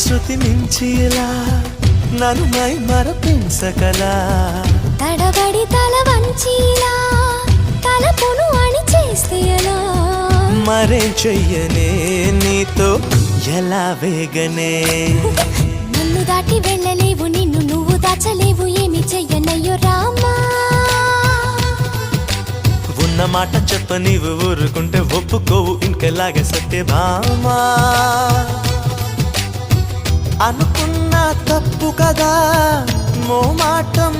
శృతి మించిలా నన్ను మై మరపించకలా తడబడి తల వంచిలా తలపును అని చేస్తే ఎలా మరే చెయ్యనే నీతో ఎలా వేగనే నన్ను దాటి వెళ్ళలేవు నిన్ను నువ్వు దాచలేవు ఏమి చెయ్యనయ్యో రామా ఉన్న మాట చెప్ప నీవు ఊరుకుంటే ఒప్పుకోవు ఇంకెలాగే సత్యభామా అనుకున్నా తప్పు కదా మోమాటం